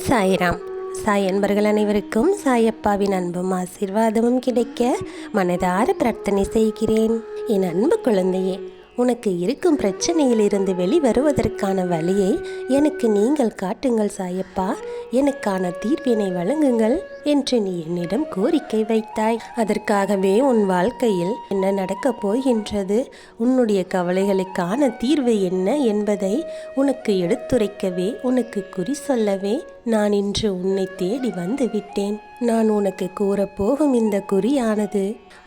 சாய்ராம். சாய் அன்பர்கள் அனைவருக்கும் சாயப்பாவின் அன்பும் ஆசீர்வாதமும் கிடைக்க மனதார பிரார்த்தனை செய்கிறேன். என் அன்பு குழந்தையே, உனக்கு இருக்கும் பிரச்சனையிலிருந்து வெளிவருவதற்கான வழியை எனக்கு நீங்கள் காட்டுங்கள் சாயப்பா, எனக்கான தீர்வினை வழங்குங்கள் என்று நீ என்னிடம் கோரிக்கை வைத்தாய். அதற்காகவே உன் வாழ்க்கையில் என்ன நடக்கப் போகின்றது, உன்னுடைய கவலைகளுக்கான தீர்வு என்ன என்பதை உனக்கு எடுத்துரைக்கவே, உனக்கு குறி சொல்லவே நான் இன்று உன்னை தேடி வந்து விட்டேன். நான் உனக்கு கூறப்போகும் இந்த குறியானது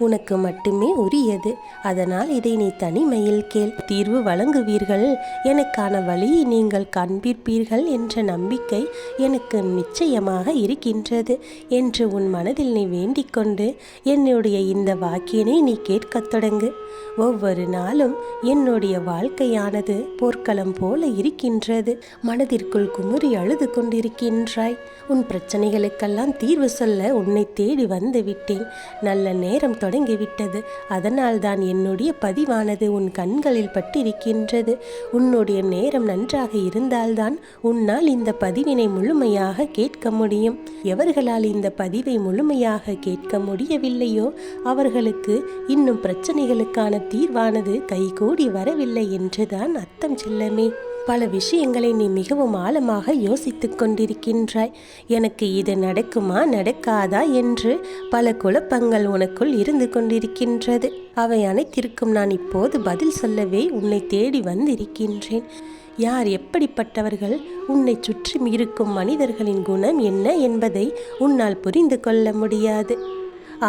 உனக்கு மட்டுமே உரியது. அதனால் இதை நீ தனிமையில் கேள். தீர்வு வழங்குவீர்கள், எனக்கான வழியை நீங்கள் காண்பிப்பீர்கள் என்ற நம்பிக்கை எனக்கு நிச்சயமாக இருக்கின்றது என்று உன் மனதில் நீ வேண்டிக் கொண்டு என்னுடைய இந்த வாக்கியனை நீ கேட்கத் தொடங்கு. ஒவ்வொரு நாளும் என்னுடைய வாழ்க்கையானது போர்க்களம் போல இருக்கின்றது. மனதிற்குள் குமுறி அழுது கொண்டிருக்கின்றாய். உன் பிரச்சனைகளுக்கெல்லாம் தீர்வு சொல்ல உன்னை தேடி வந்து விட்டேன். நல்ல நேரம் தொடங்கிவிட்டது. அதனால் தான் என்னுடைய பதிவானது உன் கண்களில் பட்டிருக்கின்றது. உன்னுடைய நேரம் நன்றாக இருந்தால்தான் உன்னால் இந்த பதிவினை முழுமையாக கேட்க முடியும். எவர்களால் இந்த பதிவை முழுமையாக கேட்க முடியவில்லையோ அவர்களுக்கு இன்னும் பிரச்சனைகளுக்கான தீர்வானது கைகூடி வரவில்லை என்றுதான் அர்த்தம் செல்லமே. பல விஷயங்களை நீ மிகவும் ஆழமாக யோசித்துக் கொண்டிருக்கின்றாய். எனக்கு இது நடக்குமா நடக்காதா என்று பல குழப்பங்கள் உனக்குள் இருந்து கொண்டிருக்கின்றது. அவை அனைத்திற்கும் நான் இப்போது பதில் சொல்லவே உன்னை தேடி வந்திருக்கின்றேன். யார் எப்படிப்பட்டவர்கள், உன்னை சுற்றி இருக்கும் மனிதர்களின் குணம் என்ன என்பதை உன்னால் புரிந்து கொள்ள முடியாது.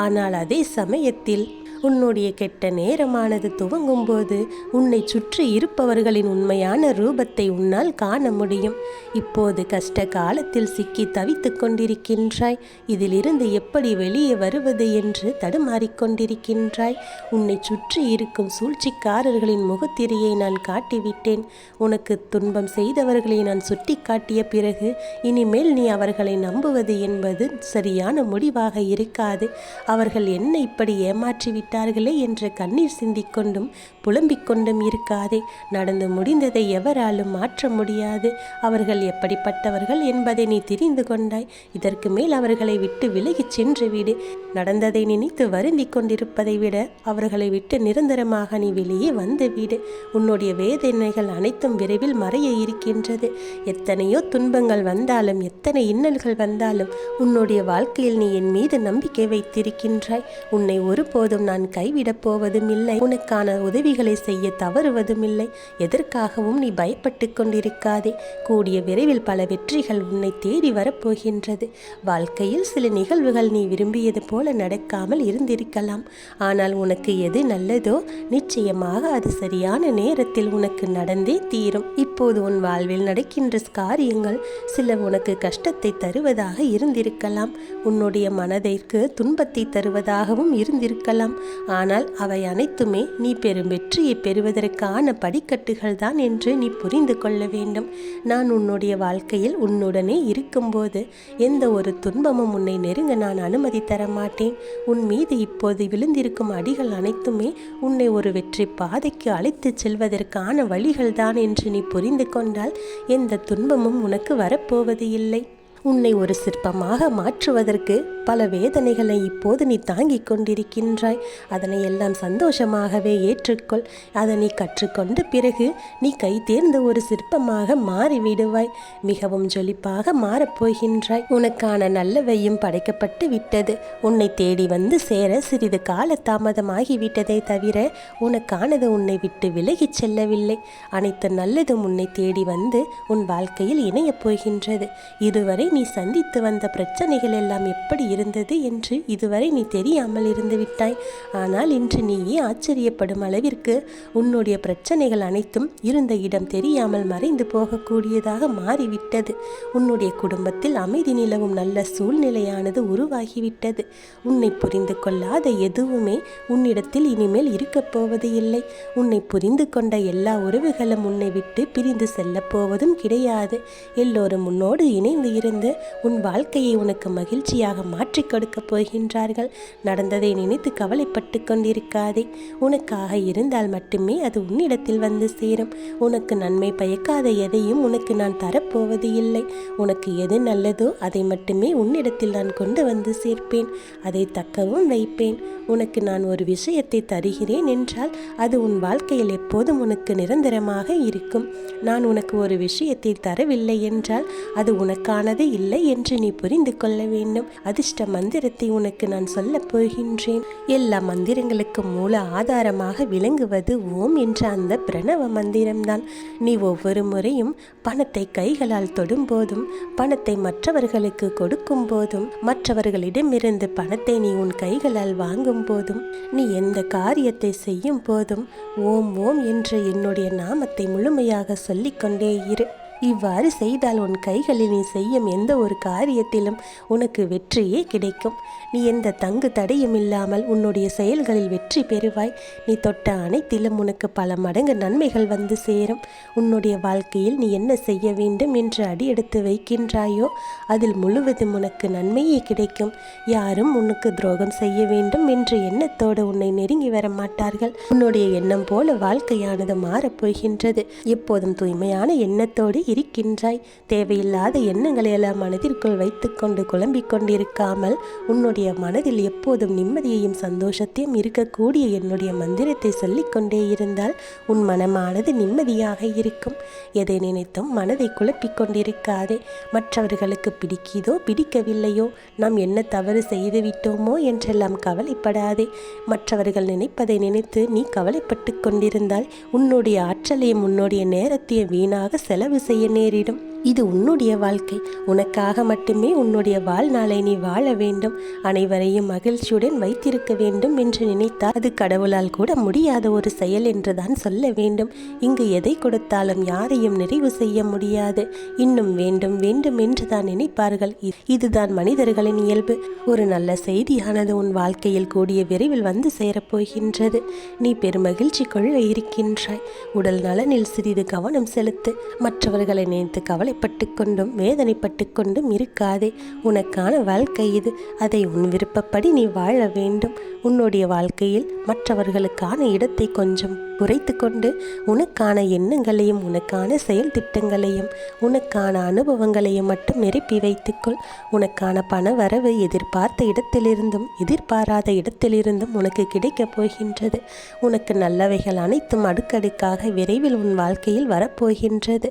ஆனால் அதே சமயத்தில் உன்னுடைய கெட்ட நேரமானது துவங்கும் போது உன்னை சுற்றி இருப்பவர்களின் உண்மையான ரூபத்தை உன்னால் காண முடியும். இப்போது கஷ்ட காலத்தில் சிக்கி தவித்து கொண்டிருக்கின்றாய். இதிலிருந்து எப்படி வெளியே வருவது என்று தடுமாறிக்கொண்டிருக்கின்றாய். உன்னை சுற்றி இருக்கும் சூழ்ச்சிக்காரர்களின் முகத்திரையை நான் காட்டிவிட்டேன். உனக்கு துன்பம் செய்தவர்களை நான் சுட்டி காட்டிய பிறகு இனிமேல் நீ அவர்களை நம்புவது என்பது சரியான முடிவாக இருக்காது. அவர்கள் என்னை இப்படி ஏமாற்றிவிட்டார்களே என்ற கண்ணீர் சிந்திக்கொண்டும் புலம்பிக் கொண்டும் இருக்காதே. நடந்து முடிந்ததை எவராலும் மாற்ற முடியாது. அவர்கள் எப்படிப்பட்டவர்கள் என்பதை நீ தெரிந்து கொண்டாய். இதற்கு மேல் அவர்களை விட்டு விலகிச் சென்று விடு. நடந்ததை நினைத்து வருந்திக் கொண்டிருப்பதை விட அவர்களை விட்டு நிரந்தரமாக நீ வெளியே வந்து விடு. உன்னுடைய வேதனைகள் அனைத்தும் விரைவில் மறைய இருக்கின்றது. எத்தனையோ துன்பங்கள் வந்தாலும், எத்தனை இன்னல்கள் வந்தாலும் உன்னுடைய வாழ்க்கையில் நீ என் மீது நம்பிக்கை வைத்திருக்கின்றாய். உன்னை ஒருபோதும் நான் கைவிடப் போவதும் இல்லை. உனக்கான உதவிகளை செய்ய தவறுவதும் இல்லை. எதற்காகவும் நீ பயப்பட்டு கொண்டிருக்காதே. கூடிய விரைவில் பல வெற்றிகள் உன்னை தேடி வரப்போகின்றது. வாழ்க்கையில் சில நிகழ்வுகள் நீ விரும்பியது போல நடக்காமல் இருந்திருக்கலாம். ஆனால் உனக்கு எது நல்லதோ நிச்சயமாக அது சரியான நேரத்தில் உனக்கு நடந்தே தீரும். இப்போது உன் வாழ்வில் நடக்கின்ற காரியங்கள் சில உனக்கு கஷ்டத்தை தருவதாக இருந்திருக்கலாம். உன்னுடைய மனதிற்கு துன்பத்தை தருவதாகவும் இருந்திருக்கலாம். ஆனால் அவை அனைத்துமே நீ பெரும் வெற்றியை பெறுவதற்கான படிக்கட்டுகள் தான் என்று நீ புரிந்து கொள்ள வேண்டும். நான் உன்னுடைய வாழ்க்கையில் உன்னுடனே இருக்கும்போது எந்த ஒரு துன்பமும் உன்னை நெருங்க நான் அனுமதி தர மாட்டேன். உன் மீது இப்போது விழுந்திருக்கும் அடிகள் அனைத்துமே உன்னை ஒரு வெற்றி பாதைக்கு அழைத்து செல்வதற்கான வழிகள் தான் என்று நீ புரிந்து கொண்டால் எந்த துன்பமும் உனக்கு வரப்போவது இல்லை. உன்னை ஒரு சிற்பமாக மாற்றுவதற்கு பல வேதனைகளை இப்போது நீ தாங்கிக் கொண்டிருக்கின்றாய். அதனை எல்லாம் சந்தோஷமாகவே ஏற்றுக்கொள். அதனை கற்றுக்கொண்ட பிறகு நீ கை தேர்ந்த ஒரு சிற்பமாக மாறிவிடுவாய். மிகவும் ஜொலிப்பாக மாறப்போகின்றாய். உனக்கான நல்லவையும் படைக்கப்பட்டு விட்டது. உன்னை தேடி வந்து சேர சிறிது கால தாமதமாகிவிட்டதை தவிர உனக்கானது உன்னை விட்டு விலகிச் செல்லவில்லை. அனைத்து நல்லதும் உன்னை தேடி வந்து உன் வாழ்க்கையில் இணையப் போகின்றது. இதுவரை நீ சந்தித்து வந்த பிரச்சனைகள் எல்லாம் எப்படி இருந்தது என்று இதுவரை நீ தெரியாமல் இருந்து விட்டாய். ஆனால் இன்று நீயே ஆச்சரியப்படும் அளவிற்கு உன்னுடைய பிரச்சனைகள் அனைத்தும் இருந்த இடம் தெரியாமல் மறைந்து போகக்கூடியதாக மாறிவிட்டது. உன்னுடைய குடும்பத்தில் அமைதி நிலவும் நல்ல சூழ்நிலையானது உருவாகிவிட்டது. உன்னை புரிந்து கொள்ளாத எதுவுமே உன்னிடத்தில் இனிமேல் இருக்கப் போவது இல்லை. உன்னை புரிந்து கொண்ட எல்லா உறவுகளும் உன்னை விட்டு பிரிந்து செல்லப் போவதும் கிடையாது. எல்லோரும் உன்னோடு இணைந்து இருந்து உன் வாழ்க்கையை உனக்கு மகிழ்ச்சியாக மாற்றிக் கொடுக்கப் போகின்றார்கள். நடந்ததை நினைத்து கவலைப்பட்டு கொண்டிருக்காதே. உனக்காக இருந்தால் மட்டுமே அது உன்னிடத்தில் வந்து சேரும். உனக்கு நன்மை பயக்காத எதையும் உனக்கு நான் தரப்போவது இல்லை. உனக்கு எது நல்லதோ அதை மட்டுமே உன்னிடத்தில் நான் கொண்டு வந்து சேர்ப்பேன். அதை தக்கவும் வைப்பேன். உனக்கு நான் ஒரு விஷயத்தை தருகிறேன் என்றால் அது உன் வாழ்க்கையில் எப்போதும் உனக்கு நிரந்தரமாக இருக்கும். நான் உனக்கு ஒரு விஷயத்தை தரவில்லை என்றால் அது உனக்கானது இல்லை என்று நீ புரிந்து கொள்ள வேண்டும். அதிர்ஷ்ட மந்திரத்தை உனக்கு நான் சொல்லப் போகின்றேன். எல்லா மந்திரங்களுக்கும் மூல ஆதாரமாக விளங்குவது ஓம் என்ற அந்த பிரணவ மந்திரம்தான். நீ ஒவ்வொரு முறையும் பணத்தை கைகளால் தொடும் போதும், பணத்தை மற்றவர்களுக்கு கொடுக்கும் போதும், மற்றவர்களிடமிருந்து பணத்தை நீ உன் கைகளால் வாங்கும் போதும், நீ எந்த காரியத்தை செய்யும் போதும் ஓம் ஓம் என்ற என்னுடைய நாமத்தை முழுமையாக சொல்லிக்கொண்டே இரு. இவ்வாறு செய்தால் உன் கைகளில் நீ செய்யும் எந்த ஒரு காரியத்திலும் உனக்கு வெற்றியே கிடைக்கும். நீ எந்த தங்கு தடையும் இல்லாமல் உன்னுடைய செயல்களில் வெற்றி பெறுவாய். நீ தொட்ட அனைத்திலும் உனக்கு பல மடங்கு நன்மைகள் வந்து சேரும். உன்னுடைய வாழ்க்கையில் நீ என்ன செய்ய வேண்டும் என்று அடியெடுத்து வைக்கின்றாயோ அதில் முழுவதும் உனக்கு நன்மையே கிடைக்கும். யாரும் உனக்கு துரோகம் செய்ய வேண்டும் என்ற எண்ணத்தோடு உன்னை நெருங்கி வர மாட்டார்கள். உன்னுடைய எண்ணம் போல வாழ்க்கையானது மாறப்போகின்றது. எப்போதும் தூய்மையான எண்ணத்தோடு இருக்கின்றாய். தேவையில்லாத எண்ணங்களை எல்லாம் மனதிற்குள் வைத்துக்கொண்டு குழம்பிக் கொண்டிருக்காமல் உன்னுடைய மனதில் எப்போதும் நிம்மதியையும் சந்தோஷத்தையும் இருக்கக்கூடிய என்னுடைய மந்திரத்தை சொல்லிக்கொண்டே இருந்தால் உன் மனமானது நிம்மதியாக இருக்கும். எதை நினைத்தும் மனதை குழப்பிக் கொண்டிருக்காதே. மற்றவர்களுக்கு பிடிக்குதோ பிடிக்கவில்லையோ, நாம் என்ன தவறு செய்து விட்டோமோ என்றெல்லாம் கவலைப்படாதே. மற்றவர்கள் நினைப்பதை நினைத்து நீ கவலைப்பட்டு கொண்டிருந்தால் உன்னுடைய ஆற்றலையும் உன்னுடைய நேரத்தையும் வீணாக செலவு செய்ய நேரிடும். இது உன்னுடைய வாழ்க்கை. உனக்காக மட்டுமே உன்னுடைய வாழ்நாளை நீ வாழ வேண்டும். அனைவரையும் மகிழ்ச்சியுடன் வைத்திருக்க வேண்டும் என்று நினைத்தால் அது கடவுளால் கூட முடியாத ஒரு செயல் என்றுதான் சொல்ல வேண்டும். இங்கு எதை கொடுத்தாலும் யாரையும் நிறைவு செய்ய முடியாது. இன்னும் வேண்டும் வேண்டும் என்று தான் நினைப்பார்கள். இதுதான் மனிதர்களின் இயல்பு. ஒரு நல்ல செய்தியானது உன் வாழ்க்கையில் கூடிய விரைவில் வந்து சேரப்போகின்றது. நீ பெருமகிழ்ச்சி கொள்ள இருக்கின்றாய். உடல் நலனில் சிறிது கவனம் செலுத்து. மற்றவர்களை நினைத்து கவலைப்பட்டு கொண்டும் வேதனைப்பட்டு கொண்டும் இருக்காதே. உனக்கான வாழ்க்கை இது. அதை உன் விருப்பப்படி நீ வாழ வேண்டும். உன்னுடைய வாழ்க்கையில் மற்றவர்களுக்கான இடத்தை கொஞ்சம் குறைத்து கொண்டு உனக்கான எண்ணங்களையும் உனக்கான செயல் திட்டங்களையும் உனக்கான அனுபவங்களையும் மட்டும் நிரப்பி வைத்துக்கொள். உனக்கான பண வரவு எதிர்பார்த்த இடத்திலிருந்தும் எதிர்பாராத இடத்திலிருந்தும் உனக்கு கிடைக்கப் போகின்றது. உனக்கு நல்லவைகள் அனைத்தும் அடுக்கடுக்காக விரைவில் உன் வாழ்க்கையில் வரப்போகின்றது.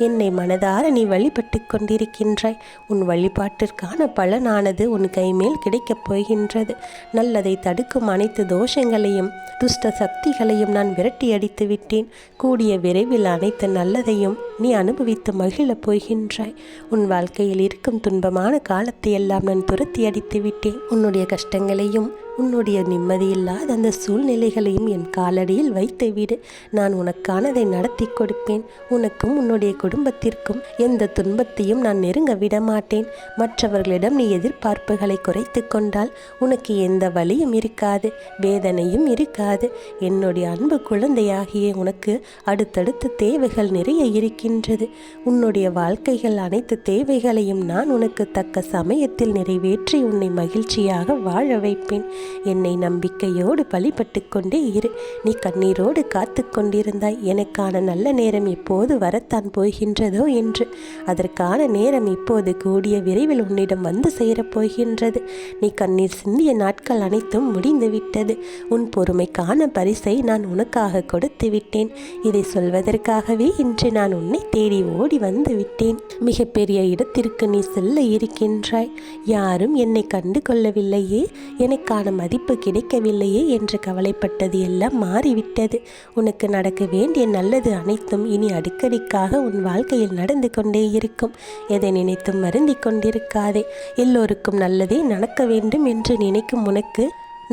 என்னை மனதார நீ வழிபட்டு கொண்டிருக்கின்றாய். உன் வழிபாட்டிற்கான பலனானது உன் கைமேல் கிடைக்கப் போகின்றது. நல்லதை தடுக்கும் அனைத்து தோஷங்களையும் துஷ்ட சக்திகளையும் நான் விரட்டி அடித்து விட்டேன். கூடிய விரைவில் அனைத்து நல்லதையும் நீ அனுபவித்து மகிழப் போகின்றாய். உன் வாழ்க்கையில் இருக்கும் துன்பமான காலத்தை எல்லாம் நான் துரத்தி அடித்து விட்டேன். உன்னுடைய கஷ்டங்களையும் உன்னுடைய நிம்மதியில்லாத அந்த சூழ்நிலைகளையும் என் காலடியில் வைத்து விடு. நான் உனக்கானதை நடத்தி கொடுப்பேன். உனக்கும் உன்னுடைய குடும்பத்திற்கும் எந்த துன்பத்தையும் நான் நெருங்க விடமாட்டேன். மற்றவர்களிடம் நீ எதிர்பார்ப்புகளை குறைத்து கொண்டால் உனக்கு எந்த வலியும் இருக்காது, வேதனையும் இருக்காது. என்னுடைய அன்பு குழந்தையாகிய உனக்கு அடுத்தடுத்த தேவைகள் நிறைய இருக்கின்றது. உன்னுடைய வாழ்க்கைகள் அனைத்து தேவைகளையும் நான் உனக்கு தக்க சமயத்தில் நிறைவேற்றி உன்னை மகிழ்ச்சியாக வாழ வைப்பேன். என்னை நம்பிக்கையோடு வழிபட்டு கொண்டே இரு. நீ கண்ணீரோடு காத்து கொண்டிருந்தாய் எனக்கான நல்ல நேரம் எப்போது வரத்தான் போகின்றதோ என்று. அதற்கான நேரம் இப்போது கூடிய விரைவில் உன்னிடம் வந்து சேரப்போகின்றது. நீ கண்ணீர் சிந்திய நாட்கள் அனைத்தும் முடிந்து விட்டது. உன் பொறுமைக்கான பரிசை நான் உனக்காக கொடுத்து விட்டேன். இதை சொல்வதற்காகவே இன்று நான் உன்னை தேடி ஓடி வந்து விட்டேன். மிகப்பெரிய இடத்திற்கு நீ செல்ல இருக்கின்றாய். யாரும் என்னை கண்டு கொள்ளவில்லையே, எனக்கான மதிப்பு கிடைக்கவில்லையே என்று கவலைப்பட்டது எல்லாம் மாறிவிட்டது. உனக்கு நடக்க வேண்டிய நல்லது அனைத்தும் இனி அடிக்கடிக்காக உன் வாழ்க்கையில் நடந்து கொண்டே இருக்கும். எதை நினைத்தும் வருந்திக் கொண்டிருக்காதே. எல்லோருக்கும் நல்லதே நடக்க வேண்டும் என்று நினைக்கும்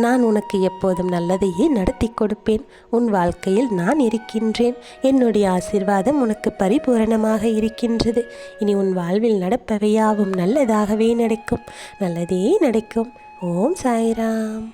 நான் உனக்கு எப்போதும் நல்லதையே நடத்தி கொடுப்பேன். உன் வாழ்க்கையில் நான் இருக்கின்றேன். என்னுடைய ஆசீர்வாதம் உனக்கு பரிபூரணமாக இருக்கின்றது. இனி உன் வாழ்வில் நடப்பவையாவும் நல்லதாகவே நடக்கும். நல்லதே நடக்கும். ஓம் சாய்ராம்.